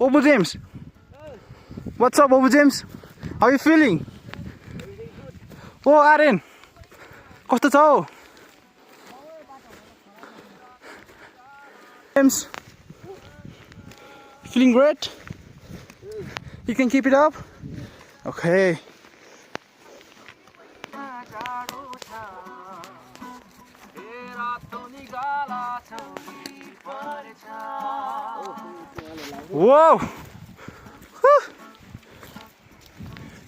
Obu James. What's up, Obu James? How are you feeling? Oh, Aren. Kosto छ हौ? James. Feeling great? You can keep it up? Okay. Whoa!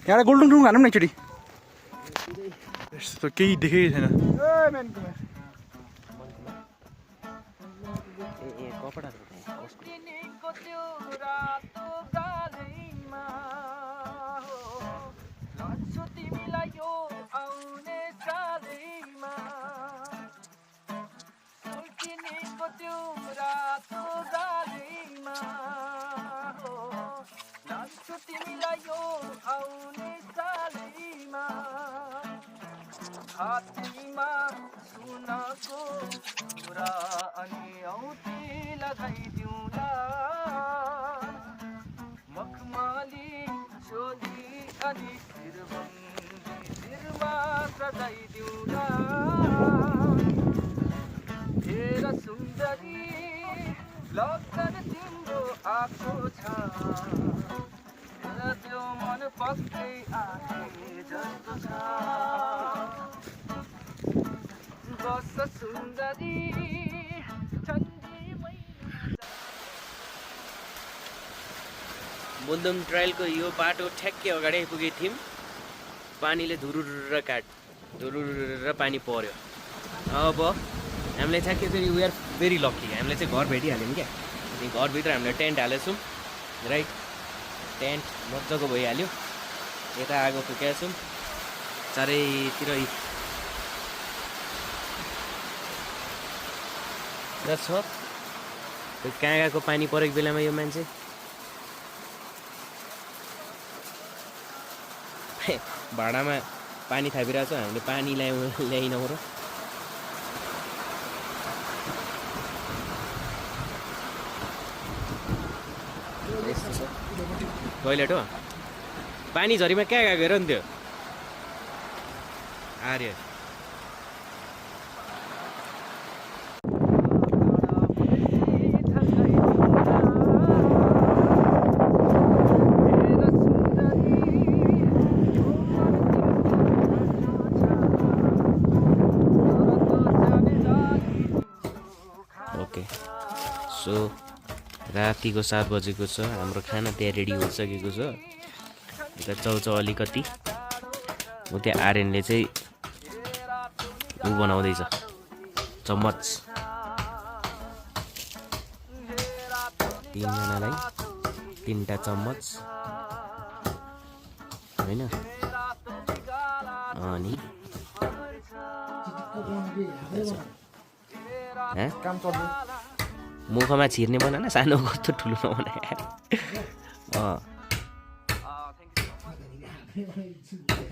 यहाँ golden टुङ हानौँ न एकचोटि यस्तो केही देखेकै छैन हात्तीमा सुनको कुरा अनि औँठी लगाइदिउँला मखमली चोली अनि शिरबन्दी शिरमा सजाइदिउँला हेर सुन्दरी लगन तिम्रो आएको छ त्यो मन पक्कै आए जस्तो छ बस सुन्दरी बुन्दुम ट्रायलको यो बाटो ठ्याक्कै अगाडि आइपुगेको थियौँ पानीले धुरुर पानी पर्यो अब हामीले ठ्याक्कै फेरि वी आर भेरी लकी हामीले चाहिँ घर भेटिहाल्यौँ क्या अनि घरभित्र हामीले टेन्ट हालेको छौँ राइट टेन्ट मजाको भइहाल्यो यता आगो फुकेका छौँ चारैतिर छ कहाँ गएको पानी परेको बेलामा यो मान्छे भाँडामा पानी थापिरहेको छ हामीले पानी ल्याइनौँ र टोइलेट हो पानी झरीमा कहाँ गएको हेर नि त्यो आर्य ओके सो रातिको 7 बजेको छ हाम्रो खाना त्यहाँ रेडी भइसकेको छ यता चाउचाउ अलिकति ऊ त्यहाँ आर्यनले चाहिँ ऊ बनाउँदैछ चम्मच तीनजनालाई 3टा चम्मच होइन अनि मुखमा छिर्ने बनाएन सानो कस्तो ठुलो नबनाए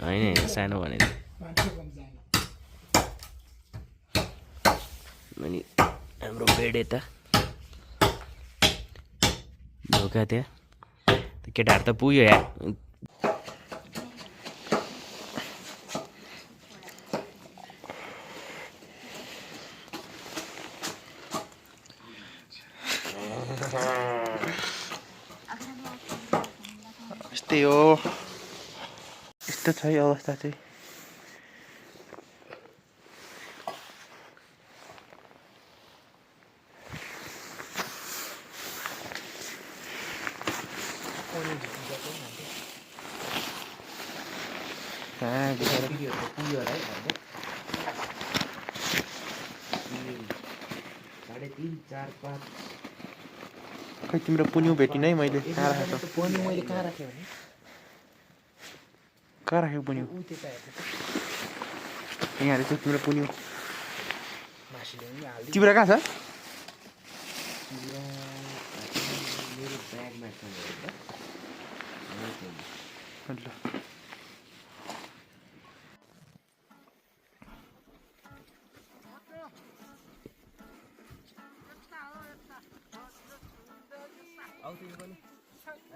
होइन सानो भने अनि हाम्रो बेड यता ढोका त्यहाँ केटाहरू त पुग्यो या यस्तै हो यस्तो छ यो अवस्था चाहिँ खै तिम्रो पुन्यु भेटिन है मैले कहाँ राखेको पुन्यु मैले कहाँ राखेँ भने कहाँ राखेको पुन्यु यहाँ रहेछ तिम्रो पुन्यु तिम्रो कहाँ छ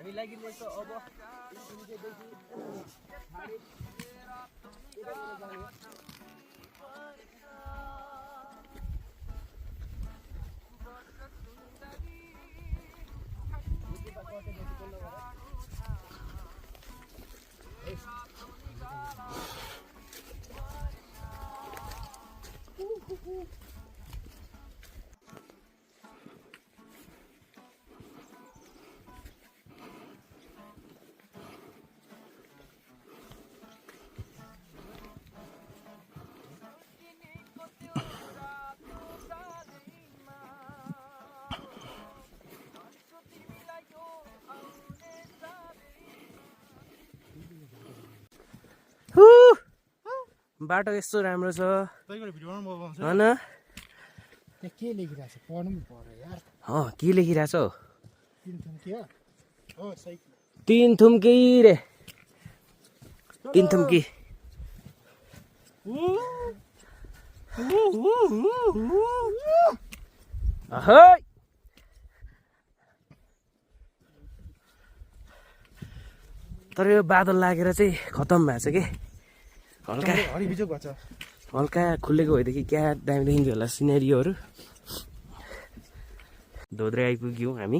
हामी लागिरहेछ अब बाटो यस्तो राम्रो छ होइन के लेखिरहेको छ पढ्नु पनि पर्यो यार के लेखिरहेछ हौ 3 थुम्की हो साइकल 3 थुम्की रे 3 थुम्की ahoi तर यो बादल लागेर चाहिँ खतम भएको छ के हल्का हरिबिजोग भएको छ हल्का खुलेको भएदेखि क्या दामी देखिन्थ्यो होला सिनेरियोहरू धोद्रे आइपुग्यौँ हामी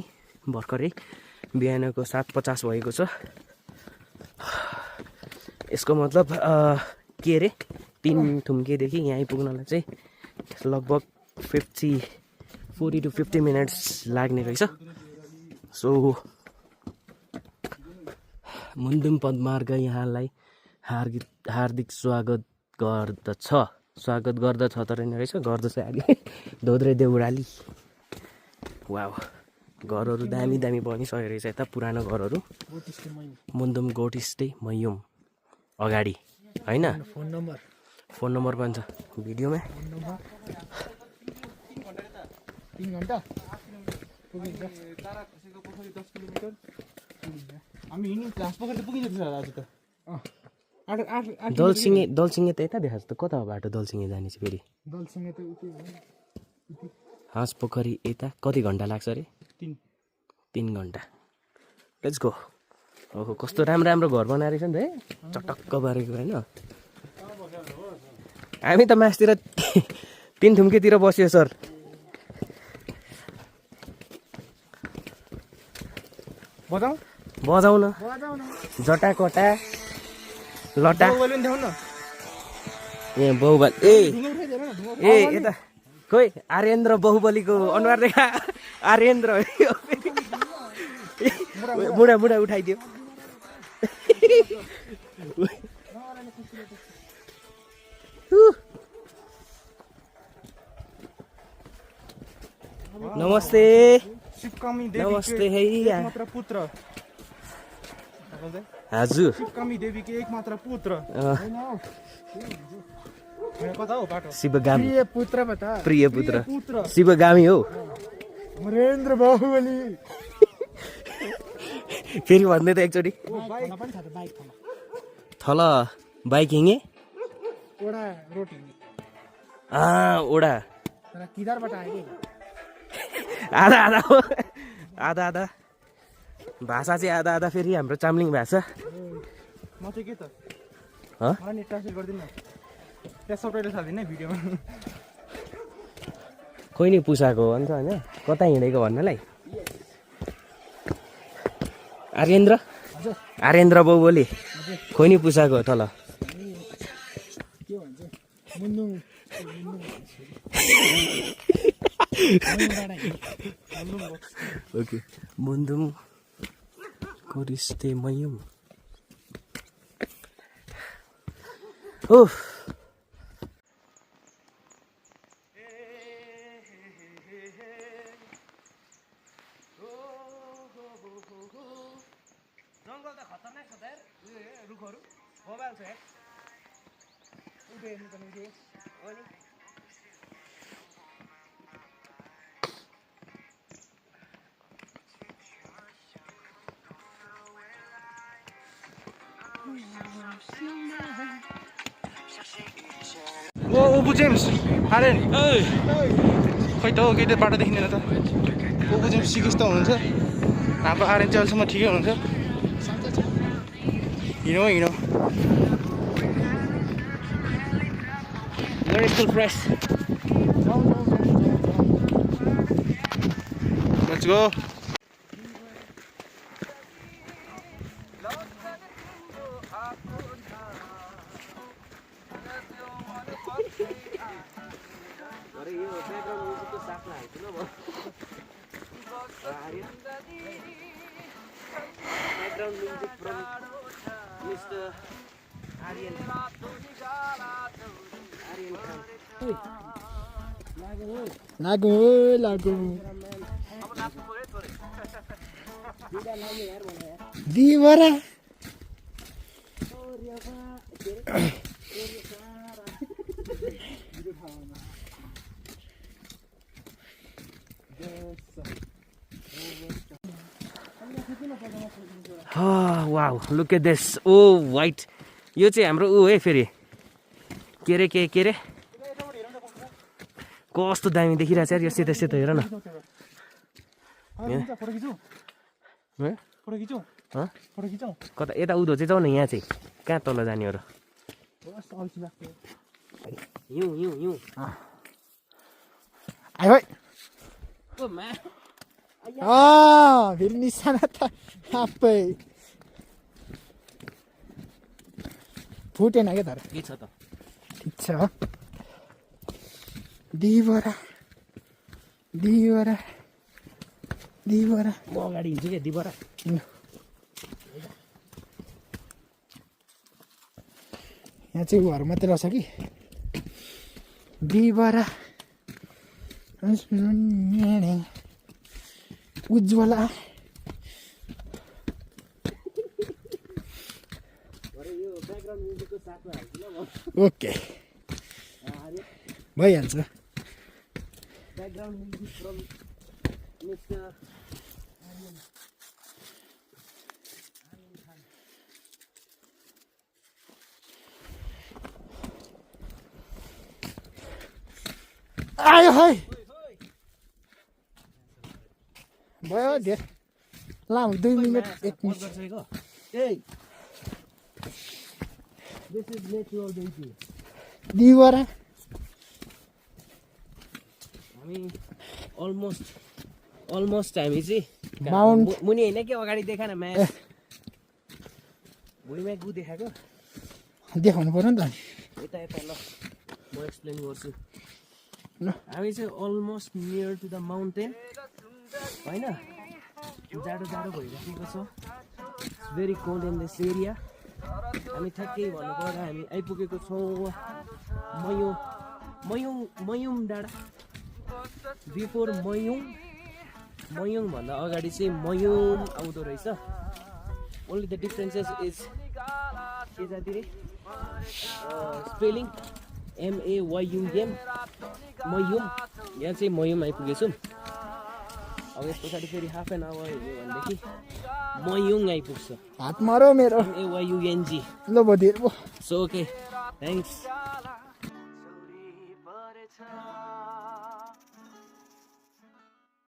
भर्खरै बिहानको 7:50 भएको छ यसको मतलब के अरे 3 थुम्केदेखि यहाँ आइपुग्नलाई चाहिँ लगभग 40 to 50 मिनट्स लाग्ने रहेछ सो मुन्दुम पदमार्ग यहाँलाई हार्दिक स्वागत गर्दछ तर नि रहेछ गर्दछ अहिले धोद्रे देउराली वाउ घरहरू दामी दामी बनिसकेको रहेछ यता पुरानो घरहरू मुन्दुम गोठ स्टे मयुम अगाडि होइन फोन नम्बर पनि छ भिडियोमा 3 घण्टा पुगिन्छ हामी हिँड्नु क्लास पखेर पुगिन्छ आज त दलसिङे त यता देखाएको छ त कता हो बाटो दलसिङे जाने चाहिँ फेरि दलसिङे त उति हाँस पोखरी यता कति घन्टा लाग्छ अरे 3 घन्टा लेट्स गो ओहो कस्तो राम्रो राम्रो घर बनाएर रहेछ नि त है चटक्क पारेको होइन हामी त मासतिर 3 थुम्केतिर बस्यो सर बजाउन जटा कटा लटा ए बाहुबली ए यता खोइ आर्येन्द्र बाहुबलीको अनुहार देखा आर्येन्द्र बुढा बुढा उठाइदियो नमस्ते नमस्ते है मात्र पुत्र हजुर शिवकामी देवीको एकमात्र पुत्र कता हो बाटो शिवगामी प्रिय पुत्र पुत्र शिवगामी हो महेन्द्र बाहुबली फेरि भन्दै त एकचोटि थल बाइक हिँगे ओडा रोटी ओडा तर किदारबाट आयो आधा आधा हो आधा भाषा चाहिँ आधा फेरि हाम्रो चाम्लिङ भाषा म चाहिँ के त मलाई नि ट्रान्सलेट गरिदिनु न त्यहाँ सबैले थाल्दिनँ भिडियोमा खोइ नि पुसाएको भन्छ होइन कता हिँडेको भन्नलाई आर्येन्द्र बाहुबली खोइ नि पुसाएको तल के भन्छ मुन्दुङ ओके मुन्दुम कोरिस्ते मयुम ओह जङ्गल त खतरनाक छ त यार रुखहरू मोबाइल छ यार ओ ओबु जेम्स आर्यन खै त हो केही त बाटो देखिँदैन त ओबु जेम्स सिकिस त हुनुहुन्छ हाम्रो आर्यन चाहिँ अहिलेसम्म ठिकै हुनुहुन्थ्यो हिँडौँ Very full fresh. Let's go अरे यो ब्याकग्राउन्ड म्युजिकको साथमा हाल्छु ल म background music from mister Aryan Khan लागो दिवरा wow look at this oh white यो चाहिँ हाम्रो ऊ है फेरि के अरे कस्तो दामी देखिरहेछ यार यो सेतो हेर न कता यता उधो चाहिँ जाऊ न यहाँ चाहिँ कहाँ तल जाने हो र हिउँ आयो ओ मा फेरि निशाना त आफै फुटेन क्या तर के छ त ठिक छ दिवरा म अगाडि हिँड्छु क्या दिबरा यहाँ चाहिँ उहरू मात्रै रहेछ कि दिवरा उज्वला ओके भइहाल्छ ब्याकग्राउन्ड म्युजिक फ्रम मिस्टर आयो है भयो धेर लामो 2 minute 1 minute This is natural beauty. दिवरा हामी अलमोस्ट हामी चाहिँ माउन्ट मुनि होइन कि अगाडि देखा न म्याच भुइँमा गु देखाएको देखाउनु पर्यो नि त यता ल म एक्सप्लेन गर्छु ल हामी चाहिँ almost near to the mountain होइन जाडो भइराखेको छ very cold in this area हामी ठ्याक्कै भन्नुपर्दा हामी आइपुगेको छौँ मयुङ डाँडा बिफोर मयुङ भन्दा अगाडि चाहिँ मयुम आउँदो रहेछ ओन्ली द डिफ्रेन्सेस इज यतातिर स्पेलिङ MAYUM मयुम यहाँ चाहिँ मयुम आइपुगेछौँ अब यस पछाडि फेरि हाफ एन आवर हिँड्यो भनेदेखि मयुङ आइपुग्छ हात मारो मेरो MAYUNG ल भयो धेर भयो सो ओके थ्याङ्क्स